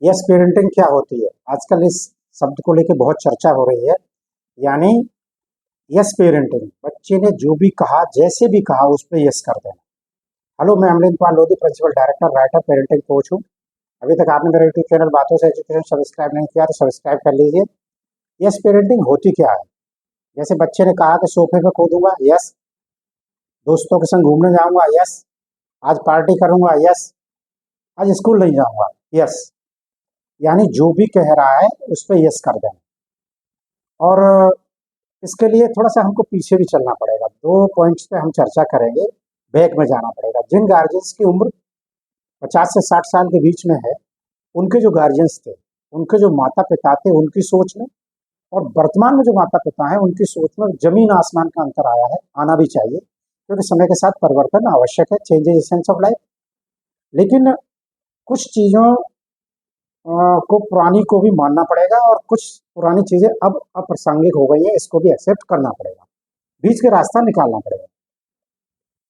Yes parenting क्या होती है? आजकल इस शब्द को लेके बहुत चर्चा हो रही है। यानी यस पेरेंटिंग, बच्चे ने जो भी कहा, जैसे भी कहा, उस पे यस कर देना। हेलो, मैं Amrinder Pal Lodhi, principal director, writer, parenting coach हूँ। अभी तक आपने मेरा यूट्यूब चैनल बातों से एजुकेशन सब्सक्राइब नहीं किया तो सब्सक्राइब कर लीजिए। यस पेरेंटिंग होती क्या है? जैसे बच्चे ने कहा कि सोफे पे कूदूंगा, यस। दोस्तों के संग घूमने जाऊंगा, यस। आज पार्टी करूंगा, यस। आज स्कूल नहीं जाऊंगा, यस। यानी जो भी कह रहा है उस पर यस कर देना। और इसके लिए थोड़ा सा हमको पीछे भी चलना पड़ेगा। दो पॉइंट्स पे हम चर्चा करेंगे। बैक में जाना पड़ेगा। जिन गार्जियंस की उम्र 50 से 60 साल के बीच में है, उनके जो गार्जियंस थे, उनके जो माता पिता थे, उनकी सोच में और वर्तमान में जो माता पिता हैं, उनकी सोच में जमीन आसमान का अंतर आया है। आना भी चाहिए, क्योंकि समय के साथ परिवर्तन आवश्यक है। Changes essence of life. लेकिन कुछ चीज़ों को पुरानी को भी मानना पड़ेगा और कुछ पुरानी चीज़ें अब अप्रासंगिक हो गई हैं, इसको भी एक्सेप्ट करना पड़ेगा। बीच के रास्ता निकालना पड़ेगा।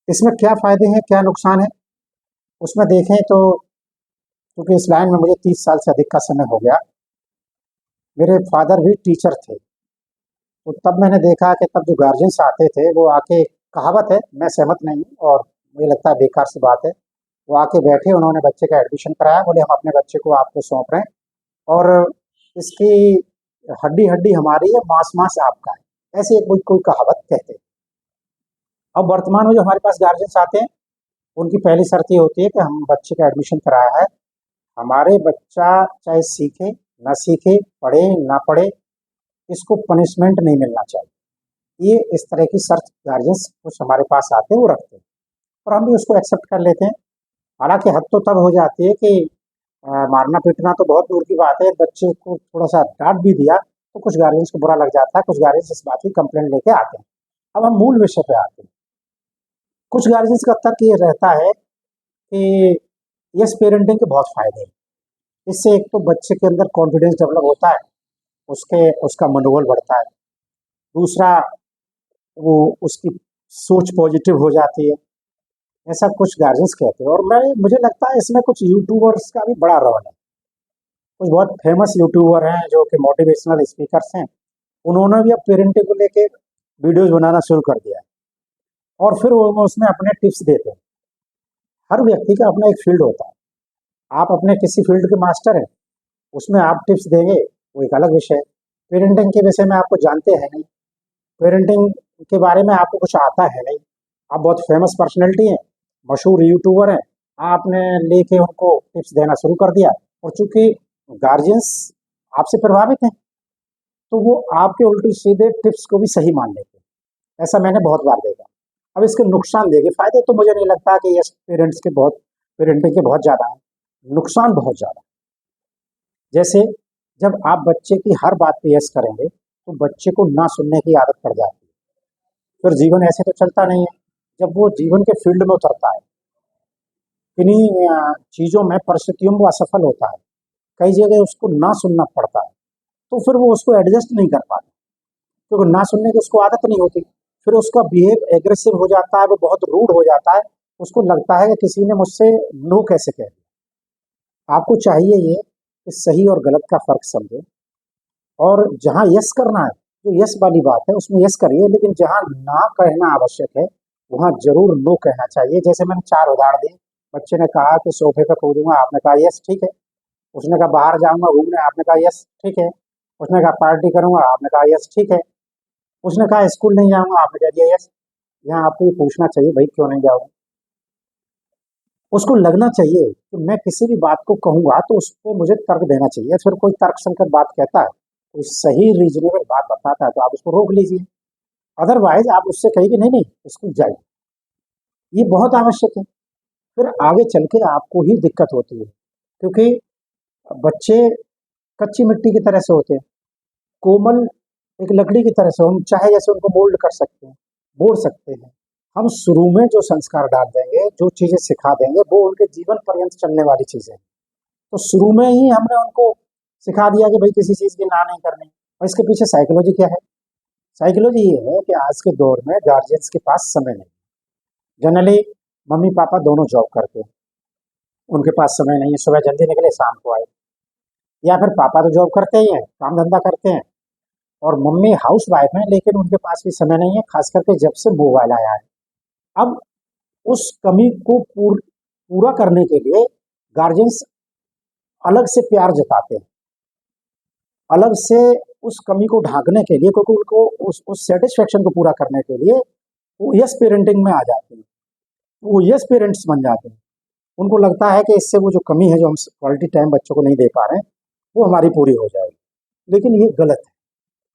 इसमें क्या फ़ायदे हैं, क्या नुकसान है, उसमें देखें तो क्योंकि इस लाइन में मुझे 30 साल से अधिक का समय हो गया। मेरे फादर भी टीचर थे, तो तब मैंने देखा कि तब जो गार्जियंस आते थे वो आके, कहावत है, मैं सहमत नहीं हूँ और मुझे लगता है बेकार सी बात है, वो आके बैठे, उन्होंने बच्चे का एडमिशन कराया, बोले हम अपने बच्चे को आपको सौंप रहे हैं और इसकी हड्डी हड्डी हमारी है, मांस मांस आपका है। ऐसे एक कोई कोई कहावत कहते हैं। अब वर्तमान में जो हमारे पास गार्जियंस आते हैं, उनकी पहली शर्त ये होती है कि हम बच्चे का एडमिशन कराया है, हमारे बच्चा चाहे सीखे ना सीखे, पढ़े ना पढ़े, इसको पनिशमेंट नहीं मिलना चाहिए। ये इस तरह की शर्त गार्जियंस कुछ हमारे पास आते हैं, वो रखते हैं और हम भी उसको एक्सेप्ट कर लेते हैं। हालांकि हद तो तब हो जाती है कि मारना पीटना तो बहुत दूर की बात है, बच्चे को थोड़ा सा डांट भी दिया तो कुछ गार्जियंस को बुरा लग जाता है, कुछ गार्जियंस इस बात की कंप्लेंट लेके आते हैं। अब हम मूल विषय पे आते हैं। कुछ गार्जियंस का तर्क ये रहता है कि यस पेरेंटिंग के बहुत फायदे हैं। इससे एक तो बच्चे के अंदर कॉन्फिडेंस डेवलप होता है, उसके उसका मनोबल बढ़ता है। दूसरा, वो उसकी सोच पॉजिटिव हो जाती है। ऐसा कुछ गार्जियंस कहते हैं और मैं मुझे लगता है इसमें कुछ यूट्यूबर्स का भी बड़ा रोल है। कुछ बहुत फेमस यूट्यूबर हैं जो कि मोटिवेशनल स्पीकर्स हैं, उन्होंने भी अब पेरेंटिंग को लेके वीडियोस बनाना शुरू कर दिया है और फिर वो उसमें अपने टिप्स देते हैं। हर व्यक्ति का अपना एक फील्ड होता है। आप अपने किसी फील्ड के मास्टर हैं, उसमें आप टिप्स देंगे, वो एक अलग विषय है। पेरेंटिंग के विषय में आपको जानते हैं नहीं, पेरेंटिंग के बारे में आपको कुछ आता है नहीं, आप बहुत फेमस पर्सनैलिटी हैं, मशहूर यूट्यूबर हैं, आपने लेके उनको टिप्स देना शुरू कर दिया और चूंकि गार्जियंस आपसे प्रभावित हैं, तो वो आपके उल्टी सीधे टिप्स को भी सही मान लेते हैं। ऐसा मैंने बहुत बार देखा। अब इसके नुकसान देखे, फायदे तो मुझे नहीं लगता कि यस पेरेंट्स के बहुत, पेरेंटिंग के बहुत ज़्यादा हैं, नुकसान बहुत ज़्यादा। जैसे जब आप बच्चे की हर बात पे यस करेंगे तो बच्चे को ना सुनने की आदत पड़ जाती है। फिर जीवन ऐसे तो चलता नहीं है। जब वो जीवन के फील्ड में उतरता है, किन्हीं चीज़ों में, परिस्थितियों में वो असफल होता है, कई जगह उसको ना सुनना पड़ता है, तो फिर वो उसको एडजस्ट नहीं कर पाता, क्योंकि ना सुनने की उसको आदत नहीं होती। फिर उसका बिहेव एग्रेसिव हो जाता है, वो बहुत रूड हो जाता है। उसको लगता है कि किसी ने मुझसे नो कैसे कह दिया। आपको चाहिए ये कि सही और गलत का फ़र्क समझें और जहाँ यस करना है, जो यस वाली बात है उसमें यस करिए, लेकिन जहाँ ना कहना आवश्यक है, वहाँ ज़रूर नो कहना चाहिए। जैसे मैंने 4 उदाहरण दिए। बच्चे ने कहा कि सोफ़े पे कूदूँगा, आपने कहा यस ठीक है। उसने कहा बाहर जाऊँगा घूमने, आपने कहा यस ठीक है। उसने कहा पार्टी करूँगा, आपने कहा यस ठीक है। उसने कहा स्कूल नहीं जाऊँगा, आपने कह दिया यस। यहाँ आपको ये पूछना चाहिए, भाई क्यों नहीं जाओगे? उसको लगना चाहिए कि मैं किसी भी बात को कहूँगा तो उस पे मुझे तर्क देना चाहिए। फिर कोई तर्कसंगत बात कहता है, कोई सही रीज़नेबल बात बताता है तो आप उसको रोक लीजिए। अदरवाइज़ आप उससे कहिए कि नहीं, नहीं स्कूल जाइए। ये बहुत आवश्यक है। फिर आगे चल के आपको ही दिक्कत होती है, क्योंकि बच्चे कच्ची मिट्टी की तरह से होते हैं, कोमल एक लकड़ी की तरह से। हम चाहे जैसे उनको मोल्ड कर सकते हैं, बोड़ सकते हैं। हम शुरू में जो संस्कार डाल देंगे, जो चीज़ें सिखा देंगे, वो उनके जीवन पर्यंत चलने वाली चीज़ें हैं। तो शुरू में ही हमने उनको सिखा दिया कि भाई किसी चीज़ की ना नहीं करनी। और इसके पीछे साइकोलॉजी क्या है? साइकोलॉजी ये है कि आज के दौर में गार्जियंस के पास समय नहीं। जनरली मम्मी पापा दोनों जॉब करते हैं, उनके पास समय नहीं है। सुबह जल्दी निकले, शाम को आए। या फिर पापा तो जॉब करते ही हैं, काम धंधा करते हैं, और मम्मी हाउस वाइफ हैं, लेकिन उनके पास भी समय नहीं है, खास करके जब से मोबाइल आया है। अब उस कमी को पूरा करने के लिए गार्जियंस अलग से प्यार जताते हैं, अलग से उस कमी को ढांकने के लिए, क्योंकि उनको उस सेटिस्फेक्शन को पूरा करने के लिए वो यस पेरेंटिंग में आ जाते हैं, वो यस पेरेंट्स बन जाते हैं। उनको लगता है कि इससे वो जो कमी है, जो हम क्वालिटी टाइम बच्चों को नहीं दे पा रहे हैं, वो हमारी पूरी हो जाएगी। लेकिन ये गलत है।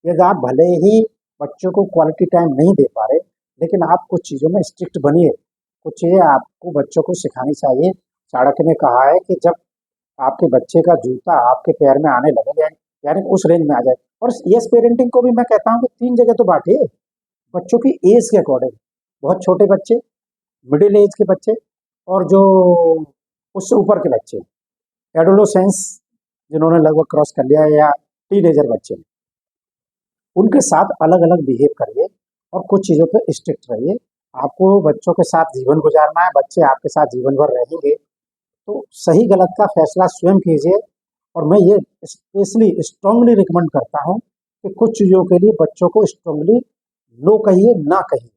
यदि आप भले ही बच्चों को क्वालिटी टाइम नहीं दे पा रहे, लेकिन आप कुछ चीज़ों में स्ट्रिक्ट बनिए। कुछ चीज़ें आपको बच्चों को सिखानी चाहिए। चाणक्य ने कहा है कि जब आपके बच्चे का जूता आपके पैर में आने लगे, यानी यानी उस रेंज में आ जाए। और यस पेरेंटिंग को भी मैं कहता हूँ कि 3 जगह तो बाँटिए, बच्चों की एज के अकॉर्डिंग। बहुत छोटे बच्चे, मिडिल एज के बच्चे, और जो उससे ऊपर के बच्चे, एडोलेसेंस जिन्होंने लगभग क्रॉस कर लिया है, या टीनेजर बच्चे, उनके साथ अलग-अलग बिहेव करिए और कुछ चीज़ों पे स्ट्रिक्ट रहिए। आपको बच्चों के साथ जीवन गुज़ारना है, बच्चे आपके साथ जीवन भर रहेंगे, तो सही गलत का फैसला स्वयं कीजिए। और मैं ये स्पेशली स्ट्रांगली रिकमेंड करता हूँ कि कुछ चीज़ों के लिए बच्चों को स्ट्रांगली नो कहिए, ना कहिए।